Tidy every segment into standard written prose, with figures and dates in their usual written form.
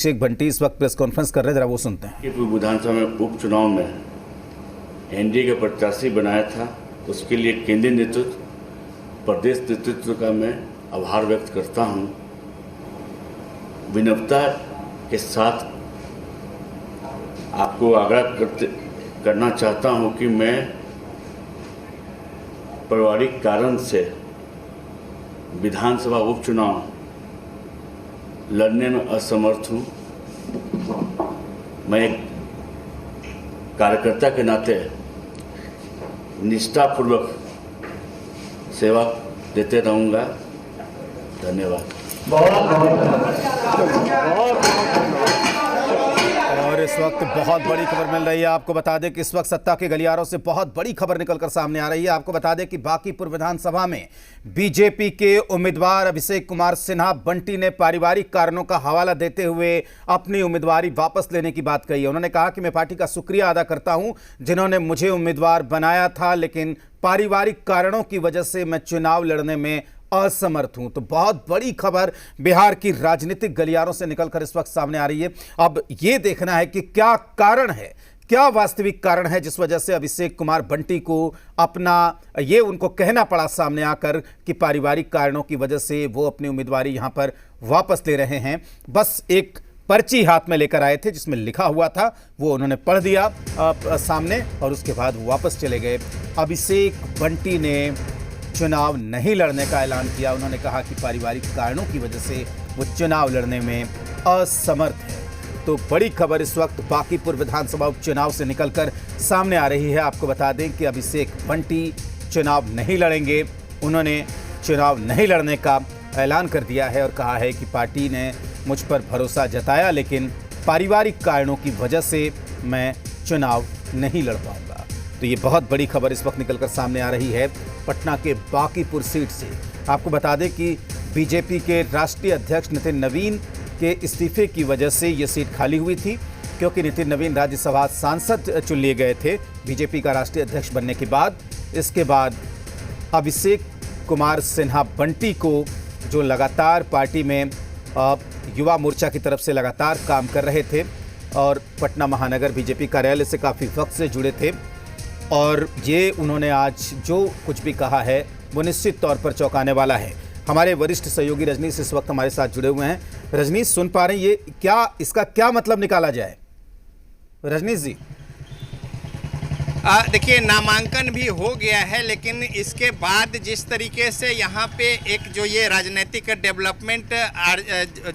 अभिषेक बंटी इस वक्त press conference कर रहे हैं, जरा वो सुनते हैं। विधानसभा में उपचुनाव में एनडीए का प्रत्याशी बनाया था, उसके लिए केंद्रीय नेतृत्व, प्रदेश नेतृत्व का मैं आभार व्यक्त करता हूं। विनम्रता के साथ आपको आग्रह करना चाहता हूं कि मैं पारिवारिक कारण से विधानसभा उपचुनाव लड़ने में असमर्थ हूँ। मैं एक कार्यकर्ता के नाते निष्ठापूर्वक सेवा देते रहूँगा। धन्यवाद। और इस वक्त बहुत बड़ी खबर मिल रही है। आपको बता दें कि इस वक्त सत्ता के गलियारों से बहुत बड़ी खबर निकलकर सामने आ रही है। आपको बता दें कि बांकीपुर विधानसभा में बीजेपी के उम्मीदवार अभिषेक कुमार सिन्हा बंटी ने पारिवारिक कारणों का हवाला देते हुए अपनी उम्मीदवारी वापस लेने की बात कही है। उन्होंने कहा कि मैं पार्टी का शुक्रिया अदा करता हूं जिन्होंने मुझे उम्मीदवार बनाया था, लेकिन पारिवारिक कारणों की वजह से मैं चुनाव लड़ने में असमर्थ हूं। तो बहुत बड़ी खबर बिहार की राजनीतिक गलियारों से निकलकर इस वक्त सामने आ रही है। अब यह देखना है कि क्या कारण है, क्या वास्तविक कारण है जिस वजह से अभिषेक कुमार बंटी को अपना ये उनको कहना पड़ा सामने आकर कि पारिवारिक कारणों की वजह से वो अपनी उम्मीदवारी यहां पर वापस ले रहे हैं। बस एक पर्ची हाथ में लेकर आए थे जिसमें लिखा हुआ था, वो उन्होंने पढ़ दिया सामने और उसके बाद वो वापस चले गए। अभिषेक बंटी ने चुनाव नहीं लड़ने का ऐलान किया। उन्होंने कहा कि पारिवारिक कारणों की वजह से वो चुनाव लड़ने में असमर्थ है। तो बड़ी खबर इस वक्त बांकीपुर विधानसभा उपचुनाव से निकलकर सामने आ रही है। आपको बता दें कि अभिषेक बंटी चुनाव नहीं लड़ेंगे। उन्होंने चुनाव नहीं लड़ने का ऐलान कर दिया है और कहा है कि पार्टी ने मुझ पर भरोसा जताया, लेकिन पारिवारिक कारणों की वजह से मैं चुनाव नहीं लड़ पाऊंगा। तो ये बहुत बड़ी खबर इस वक्त निकलकर सामने आ रही है पटना के बांकीपुर सीट से। आपको बता दें कि बीजेपी के राष्ट्रीय अध्यक्ष नितिन नवीन के इस्तीफे की वजह से ये सीट खाली हुई थी, क्योंकि नितिन नवीन राज्यसभा सांसद चुन लिए गए थे बीजेपी का राष्ट्रीय अध्यक्ष बनने के बाद। इसके बाद अभिषेक कुमार सिन्हा बंटी को, जो लगातार पार्टी में युवा मोर्चा की तरफ से लगातार काम कर रहे थे और पटना महानगर बीजेपी कार्यालय से काफ़ी वक्त से जुड़े थे, और ये उन्होंने आज जो कुछ भी कहा है वो निश्चित तौर पर चौंकाने वाला है। हमारे वरिष्ठ सहयोगी रजनीश इस वक्त हमारे साथ जुड़े हुए हैं। रजनीश, सुन पा रहे हैं ये क्या, इसका क्या मतलब निकाला जाए? रजनीश जी। देखिए, नामांकन भी हो गया है, लेकिन इसके बाद जिस तरीके से यहाँ पे एक जो ये राजनीतिक डेवलपमेंट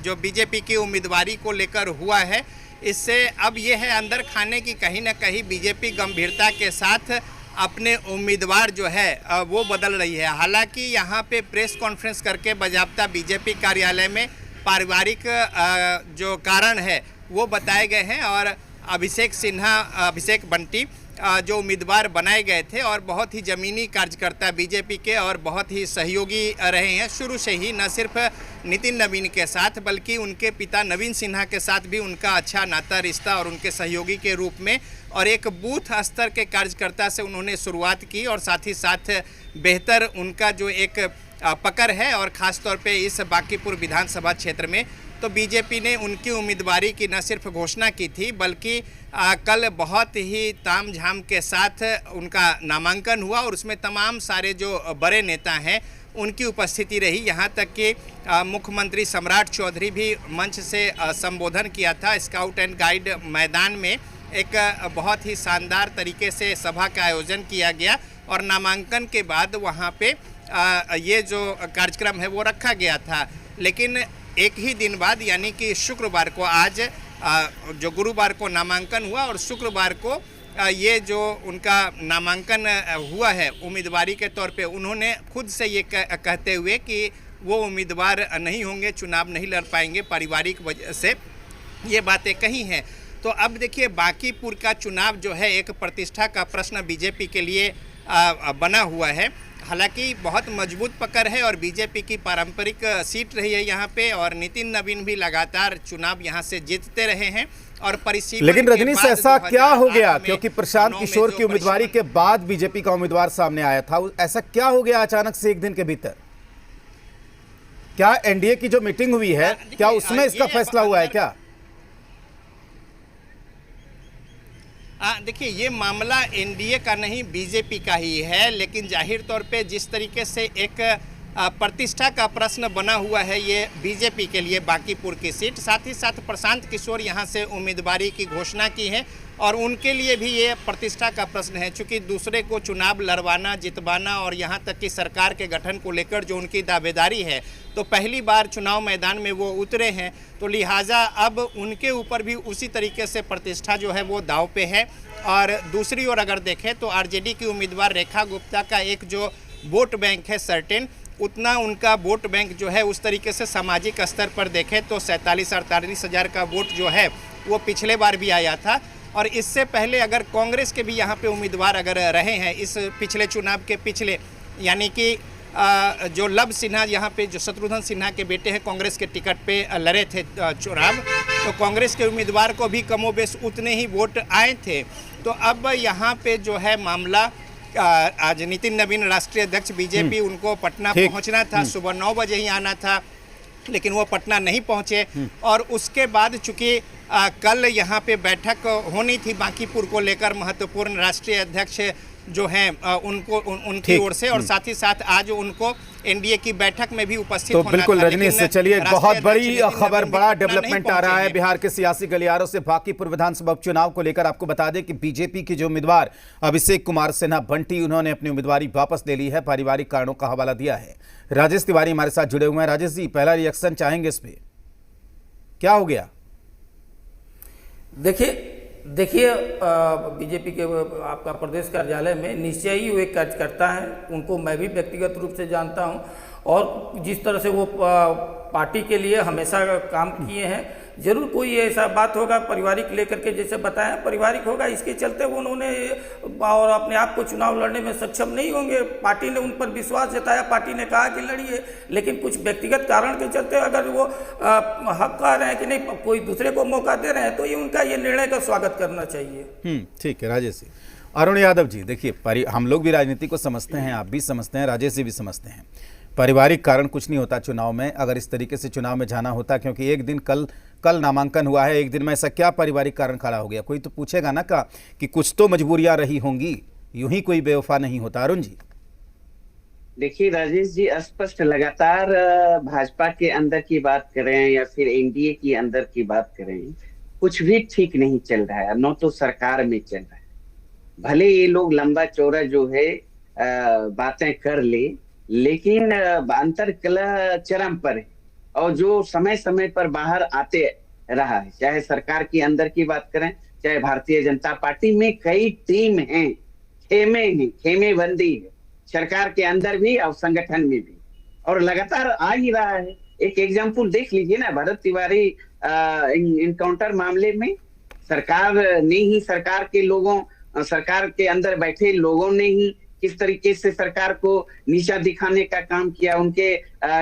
जो बीजेपी की उम्मीदवारी को लेकर हुआ है, इससे अब ये है अंदर खाने की कहीं ना कहीं बीजेपी गंभीरता के साथ अपने उम्मीदवार जो है वो बदल रही है। हालांकि यहाँ पे प्रेस कॉन्फ्रेंस करके बाकायदा बीजेपी कार्यालय में पारिवारिक जो कारण है वो बताए गए हैं, और अभिषेक बंटी जो उम्मीदवार बनाए गए थे और बहुत ही ज़मीनी कार्यकर्ता बीजेपी के और बहुत ही सहयोगी रहे हैं शुरू से ही, न सिर्फ नितिन नवीन के साथ बल्कि उनके पिता नवीन सिन्हा के साथ भी उनका अच्छा नाता रिश्ता और उनके सहयोगी के रूप में, और एक बूथ स्तर के कार्यकर्ता से उन्होंने शुरुआत की, और साथ ही साथ बेहतर उनका जो एक पकड़ है, और ख़ास तौर पे इस बांकीपुर विधानसभा क्षेत्र में तो बीजेपी ने उनकी उम्मीदवारी की न सिर्फ घोषणा की थी बल्कि कल बहुत ही तामझाम के साथ उनका नामांकन हुआ, और उसमें तमाम सारे जो बड़े नेता हैं उनकी उपस्थिति रही। यहाँ तक कि मुख्यमंत्री सम्राट चौधरी भी मंच से संबोधन किया था। स्काउट एंड गाइड मैदान में एक बहुत ही शानदार तरीके से सभा का आयोजन किया गया, और नामांकन के बाद वहाँ पे ये जो कार्यक्रम है वो रखा गया था। लेकिन एक ही दिन बाद यानी कि शुक्रवार को, आज जो गुरुवार को नामांकन हुआ और शुक्रवार को ये जो उनका नामांकन हुआ है उम्मीदवारी के तौर पे, उन्होंने खुद से ये कहते हुए कि वो उम्मीदवार नहीं होंगे, चुनाव नहीं लड़ पाएंगे, पारिवारिक वजह से ये बातें कही हैं। तो अब देखिए, बांकीपुर का चुनाव जो है एक प्रतिष्ठा का प्रश्न बीजेपी के लिए बना हुआ है। हालांकि बहुत मजबूत पकड़ है और बीजेपी की पारंपरिक सीट रही है यहाँ पे, और नितिन नवीन भी लगातार चुनाव यहाँ से जीतते रहे हैं। और परिसीमन, लेकिन रजनीश, ऐसा क्या हो गया? क्योंकि प्रशांत किशोर की उम्मीदवारी के बाद बीजेपी का उम्मीदवार सामने आया था, ऐसा क्या हो गया अचानक से एक दिन के भीतर? क्या एनडीए की जो मीटिंग हुई है, क्या उसमें इसका फैसला हुआ है क्या? देखिए, ये मामला एनडीए का नहीं, बीजेपी का ही है, लेकिन जाहिर तौर पे जिस तरीके से एक प्रतिष्ठा का प्रश्न बना हुआ है ये बीजेपी के लिए बांकीपुर की सीट, साथ ही साथ प्रशांत किशोर यहाँ से उम्मीदवारी की घोषणा की है और उनके लिए भी ये प्रतिष्ठा का प्रश्न है, चूँकि दूसरे को चुनाव लड़वाना, जितवाना और यहाँ तक कि सरकार के गठन को लेकर जो उनकी दावेदारी है, तो पहली बार चुनाव मैदान में वो उतरे हैं, तो लिहाजा अब उनके ऊपर भी उसी तरीके से प्रतिष्ठा जो है वो दांव पे है। और दूसरी ओर अगर देखें तो आरजेडी की उम्मीदवार रेखा गुप्ता का एक जो वोट बैंक है सर्टेन, उतना उनका वोट बैंक जो है उस तरीके से सामाजिक स्तर पर देखें तो 47-48 हज़ार का वोट जो है वो पिछले बार भी आया था। और इससे पहले अगर कांग्रेस के भी यहाँ पे उम्मीदवार अगर रहे हैं इस पिछले चुनाव के पिछले, यानी कि जो लव सिन्हा यहाँ पे जो शत्रुघ्न सिन्हा के बेटे हैं कांग्रेस के टिकट पे लड़े थे चुनाव, तो कांग्रेस के उम्मीदवार को भी कमोबेश उतने ही वोट आए थे। तो अब यहाँ पे जो है मामला, आज नितिन नवीन राष्ट्रीय अध्यक्ष बीजेपी, उनको पटना पहुँचना था, सुबह 9 बजे ही आना था, लेकिन वो पटना नहीं पहुँचे। और उसके बाद चूँकि कल यहाँ पे बैठक होनी थी बांकीपुर को लेकर, महत्वपूर्ण राष्ट्रीय अध्यक्ष जो हैं उनकी ओर से, और साथ ही साथ आज उनको एनडीए की बैठक में भी उपस्थित होना था। बिल्कुल रजनीश से चलिए, बहुत बड़ी खबर, बड़ा डेवलपमेंट आ रहा है बिहार के सियासी गलियारों से बांकीपुर विधानसभा उपचुनाव को लेकर। आपको बता दें कि बीजेपी के जो उम्मीदवार अभिषेक कुमार सिन्हा बंटी, उन्होंने अपनी उम्मीदवारी वापस ले ली है, पारिवारिक कारणों का हवाला दिया है। राजेश तिवारी हमारे साथ जुड़े हुए हैं। राजेश जी, पहला रिएक्शन चाहेंगे इस पे, क्या हो गया? देखिए बीजेपी के आपका प्रदेश कार्यालय में निश्चय ही वो एक कार्यकर्ता है, उनको मैं भी व्यक्तिगत रूप से जानता हूं, और जिस तरह से वो पार्टी के लिए हमेशा काम किए हैं, जरूर कोई ऐसा बात होगा पारिवारिक लेकर के, जैसे बताया पारिवारिक होगा, इसके चलते वो उन्होंने और अपने आप को चुनाव लड़ने में सक्षम नहीं होंगे। पार्टी ने उन पर विश्वास जताया, पार्टी ने कहा कि लड़िए, लेकिन कुछ व्यक्तिगत कारण के चलते अगर वो हक कह रहे हैं कि नहीं कोई दूसरे को मौका दे रहे हैं, तो ये उनका ये निर्णय का स्वागत करना चाहिए। ठीक है राजेश जी। अरुण यादव जी, देखिए हम लोग भी राजनीति को समझते हैं, आप भी समझते हैं, राजेश जी भी समझते हैं, पारिवारिक कारण कुछ नहीं होता चुनाव में। अगर इस तरीके से चुनाव में जाना होता, क्योंकि एक दिन कल नामांकन हुआ है, एक दिन में ऐसा क्या पारिवारिक कारण खड़ा हो गया? कोई तो पूछेगा ना कि कुछ तो मजबूरियां रही होंगी, यूं ही कोई बेवफा नहीं होता। अरुण जी, देखिए राजेश जी, स्पष्ट लगातार भाजपा के अंदर की बात करें या फिर एनडीए की अंदर की बात करें, कुछ भी ठीक नहीं चल रहा है, न तो सरकार में चल रहा है। भले ये लोग लंबा चौड़ा जो है बातें कर ले, लेकिन अंतर कलह चरम पर है, और जो समय समय पर बाहर आते रहा है, चाहे सरकार के अंदर की बात करें, चाहे भारतीय जनता पार्टी में कई टीम हैं, खेमेबंदी है, सरकार के अंदर भी और संगठन में भी, और लगातार आ ही रहा है। एक एग्जाम्पल देख लीजिए ना, भरत तिवारी इनकाउंटर मामले में सरकार ने ही, सरकार के अंदर बैठे लोगों ने ही किस तरीके से सरकार को नीचा दिखाने का काम किया, उनके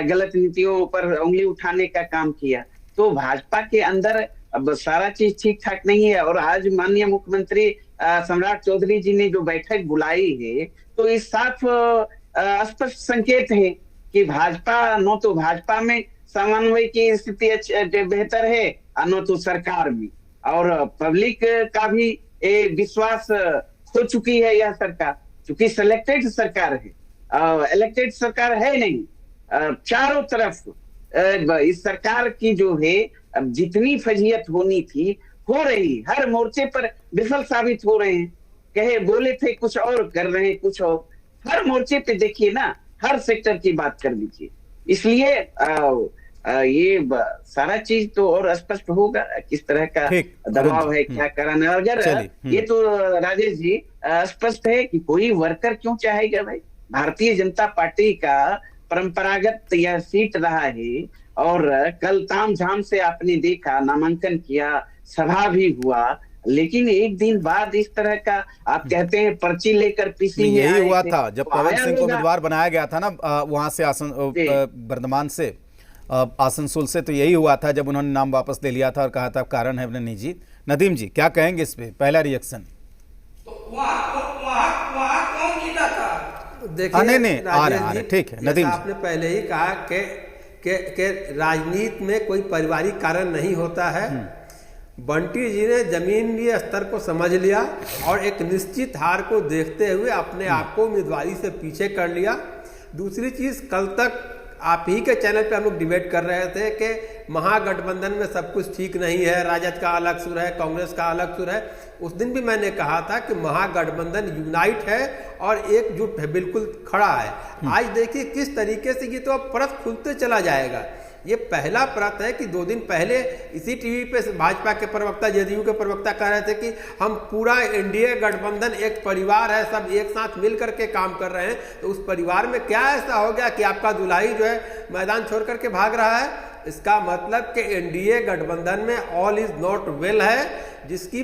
गलत नीतियों पर उंगली उठाने का काम किया। तो भाजपा के अंदर अब सारा चीज ठीक ठाक नहीं है। और आज माननीय मुख्यमंत्री सम्राट चौधरी जी ने जो बैठक बुलाई है, तो इस साफ स्पष्ट संकेत है कि भाजपा, न तो भाजपा में समन्वय की स्थिति बेहतर है, न तो सरकार में, और पब्लिक का भी विश्वास खो चुकी है यह सरकार, क्योंकि सिलेक्टेड सरकार है, इलेक्टेड सरकार है नहीं। चारों तरफ इस सरकार की जो है अब जितनी फजीयत होनी थी हो रही, हर मोर्चे पर विफल साबित हो रहे हैं। कहे बोले थे कुछ और, कर रहे हैं कुछ और। हर मोर्चे पे देखिए ना, हर सेक्टर की बात कर लीजिए। इसलिए ये सारा चीज तो और स्पष्ट होगा किस तरह का दबाव है, क्या कराना। अगर ये तो राजेश जी स्पष्ट है कि कोई वर्कर क्यों चाहेगा भाई, भारतीय जनता पार्टी का परंपरागत यह सीट रहा है, और कल तामझाम से आपने देखा, नामांकन किया, सभा भी हुआ, लेकिन एक दिन बाद इस तरह का आप कहते हैं पर्ची लेकर पीसी में यही हुआ था जब पवन सिंह को उम्मीदवार बनाया गया था ना, वहां से वर्धमान से, आसनसोल से, तो यही हुआ था जब उन्होंने नाम वापस ले लिया था और कहा था कारण है अपने निजी। नदीम जी, क्या कहेंगे इस पे, पहला रिएक्शन? नहीं आ रहे, ठीक है नदीम जी, आपने पहले ही कहा कि राजनीति में कोई पारिवारिक कारण नहीं होता है, बंटी जी ने जमीनी स्तर को समझ लिया और एक निश्चित हार को देखते हुए अपने आप को उम्मीदवारी से पीछे कर लिया। दूसरी चीज, कल तक आप ही के चैनल पे हम लोग डिबेट कर रहे थे कि महागठबंधन में सब कुछ ठीक नहीं है, राजद का अलग सुर है, कांग्रेस का अलग सुर है। उस दिन भी मैंने कहा था कि महागठबंधन यूनाइट है और एकजुट है, बिल्कुल खड़ा है। आज देखिए किस तरीके से ये तो अब परत खुलते चला जाएगा। ये पहला परत है कि 2 दिन पहले इसी टीवी पे भाजपा के प्रवक्ता, जदयू के प्रवक्ता कह रहे थे कि हम पूरा एनडीए गठबंधन एक परिवार है, सब एक साथ मिल करके काम कर रहे हैं। तो उस परिवार में क्या ऐसा हो गया कि आपका दुल्हाई जो है मैदान छोड़ करके भाग रहा है? इसका मतलब कि एनडीए गठबंधन में ऑल इज नॉट वेल है, जिसकी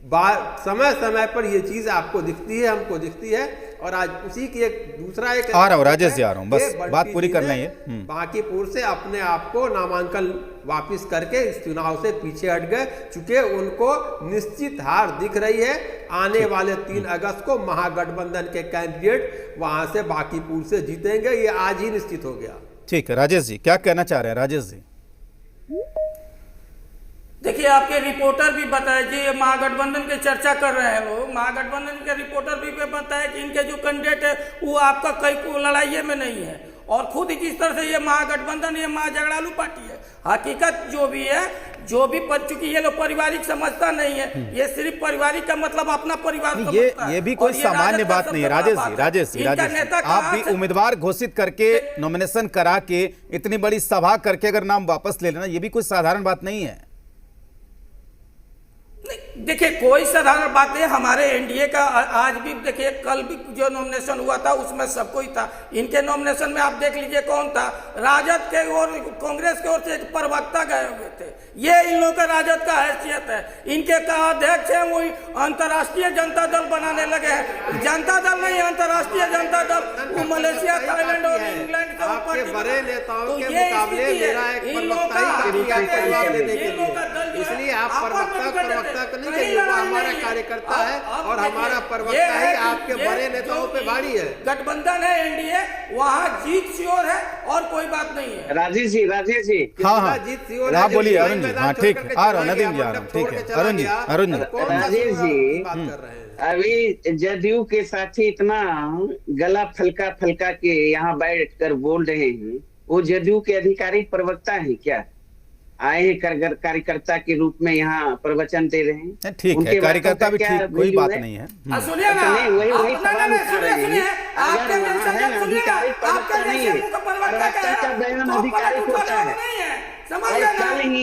समय समय पर ये चीज आपको दिखती है, हमको दिखती है। और आज उसी की एक दूसरा एक आ रहा हूँ राजेश जी, आ रहा हूँ, बस बात पूरी कर लें। बांकीपुर से अपने आप को नामांकन वापस करके इस चुनाव से पीछे हट गए, चूंकि उनको निश्चित हार दिख रही है। आने वाले 3 अगस्त को महागठबंधन के कैंडिडेट वहां से बांकीपुर से जीतेंगे, ये आज ही निश्चित हो गया। ठीक है राजेश जी, क्या कहना चाह रहे हैं राजेश जी? देखिए, आपके रिपोर्टर भी बताए जी, महागठबंधन की चर्चा कर रहे हैं लोग। महागठबंधन के रिपोर्टर भी बताए कि इनके जो कैंडिडेट है वो आपका कई को लड़ाई में नहीं है, और खुद जिस तरह से ये महागठबंधन ये महाझगड़ालू पार्टी है। हकीकत जो भी है, जो भी चूंकि ये लोग पारिवारिक समझता नहीं है, ये सिर्फ पारिवारिक का मतलब अपना परिवार ये भी कोई सामान्य बात नहीं है राजेश जी। आप भी उम्मीदवार घोषित करके नॉमिनेशन करा के इतनी बड़ी सभा करके अगर नाम वापस ले लेना, ये भी कोई साधारण बात नहीं है। देखिए, कोई साधारण बात नहीं। हमारे एनडीए का आज भी देखिए, कल भी जो नॉमिनेशन हुआ था उसमें सबको ही था। इनके नॉमिनेशन में आप देख लीजिए कौन था, राजद के और कांग्रेस की ओर से एक प्रवक्ता गए हुए थे। ये इन लोगों का राजद का हैसियत है। इनके का अध्यक्ष है वही अंतर्राष्ट्रीय जनता दल बनाने लगे हैं। जनता दल नहीं, अंतर्राष्ट्रीय जनता दल। वो मलेशिया, थाईलैंड और इंग्लैंड के आपके बड़े नेताओं के मुकाबले मेरा एक प्रवक्ता ही काफी है जवाब देने के लिए। इसलिए आप प्रवक्ता नहीं चाहिए, वो हमारा कार्यकर्ता है और हमारा प्रवक्ता ही आपके बड़े नेताओं पे भारी है। गठबंधन है एनडीए, वहाँ जीत श्योर है और कोई बात नहीं है। राजेश जी हाँ जीत श्योर हाँ बोलिए अरुण जी। हाँ ठीक, आ रहा हूँ नदीम जी, आ रहा हूँ। ठीक है अरुण जी। राजेश जी, अभी जदयू के साथी इतना गला फलका फलका के यहाँ बैठ कर बोल रहे हैं, वो जदयू के अधिकारिक प्रवक्ता है क्या? आए हैं कार्यकर्ता के रूप में यहाँ प्रवचन दे रहे हैं। ठीक है, कार्यकर्ता भी ठीक, कोई बात नहीं है। सुनिए ना, वही सवाल उठा रहे हैं। अगर अधिकारिक प्रवक्ता नहीं है, प्रवक्ता का बयान अधिकारिक होता है। कल ही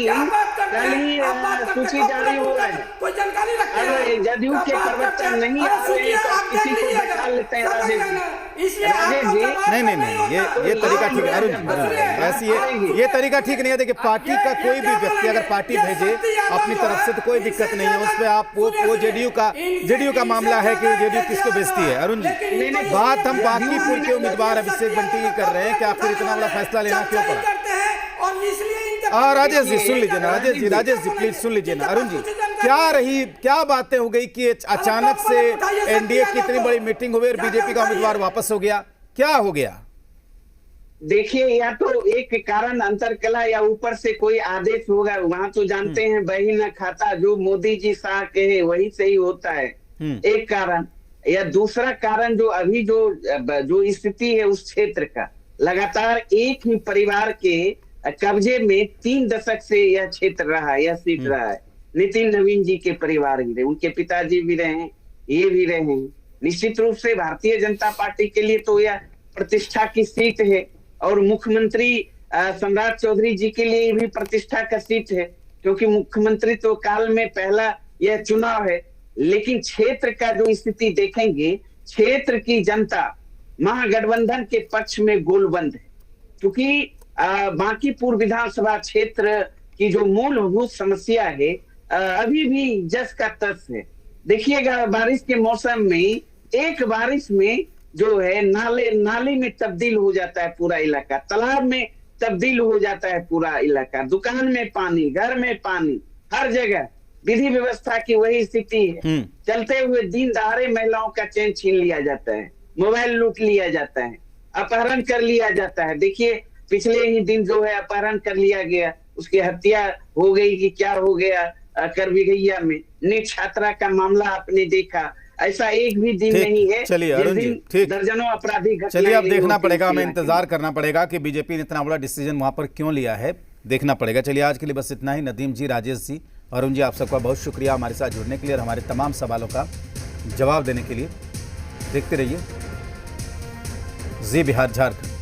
सूची जारी हो रहा है। कोई जानकारी रखते हैं? अरे जदयू के प्रवक्ता नहीं आ रहे हैं तो किसी को बैठा लेते हैं राजेश जी। नहीं, ये तरीका ठीक है अरुण जी। ऐसी ये तरीका ठीक नहीं है। देखिए, पार्टी का कोई भी व्यक्ति अगर पार्टी भेजे अपनी तरफ से तो कोई दिक्कत नहीं है उस पर। आप वो जेडीयू का मामला है कि जेडीयू किसको बेचती है। अरुण जी, बात हम बांकीपुर के उम्मीदवार अभिषेक बंटी की कर रहे हैं कि आखिर इतना बड़ा फैसला लेना क्यों पड़ा? राजेश जी सुन लीजिए ना, राजेश जी प्लीज सुन लीजिए ना। अरुण जी, क्या बातें हो गई कि अचानक से एनडीए की इतनी बड़ी मीटिंग हुई और बीजेपी का उम्मीदवार वापस हो गया? क्या हो गया? देखिए, या तो एक कारण अंतरकला या ऊपर से कोई आदेश होगा। वहां तो जानते हैं बही न खाता, जो मोदी जी शाह कहे वही सही होता है, एक कारण। या दूसरा कारण जो अभी जो स्थिति है उस क्षेत्र का, लगातार एक ही परिवार के कब्जे में 3 दशक से यह क्षेत्र रहा है, यह सीट रहा है। नितिन नवीन जी के परिवार भी रहे, उनके पिताजी भी रहे हैं, ये भी रहे हैं। निश्चित रूप से भारतीय जनता पार्टी के लिए तो यह प्रतिष्ठा की सीट है, और मुख्यमंत्री सम्राट चौधरी जी के लिए भी प्रतिष्ठा का सीट है, क्योंकि मुख्यमंत्री तो काल में पहला यह चुनाव है। लेकिन क्षेत्र का जो स्थिति देखेंगे, क्षेत्र की जनता महागठबंधन के पक्ष में गोलबंद है, क्योंकि बांकीपुर विधानसभा क्षेत्र की जो मूलभूत समस्या है अभी भी जस का तस है। देखिएगा, बारिश के मौसम में एक बारिश में जो है नाले में तब्दील हो जाता है पूरा इलाका, तालाब में तब्दील हो जाता है पूरा इलाका, दुकान में पानी, घर में पानी, हर जगह विधि व्यवस्था की वही स्थिति है। चलते हुए दिन दहाड़े महिलाओं का चैन छीन लिया जाता है, मोबाइल लूट लिया जाता है, अपहरण कर लिया जाता है। देखिए, पिछले ही दिन जो है अपहरण कर लिया गया, उसकी हत्या हो गई कि क्या हो गया करबिगैया में नीट छात्रा का मामला आपने देखा, ऐसा एक भी दिन ठीक, नहीं है चलिए जिस अरुण जी, दिन ठीक। दर्जनों आपराधिक घटनाएं चलिए अब नहीं देखना होती पड़ेगा, उस हमें इलाके में। इंतजार करना पड़ेगा कि बीजेपी ने इतना बड़ा डिसीजन वहां पर क्यों लिया है, देखना पड़ेगा। चलिए आज के लिए बस इतना ही। नदीम जी, राजेश जी, अरुण जी, आप सबका बहुत शुक्रिया हमारे साथ जुड़ने के लिए और हमारे तमाम सवालों का जवाब देने के लिए। देखते रहिए जी बिहार झारखंड।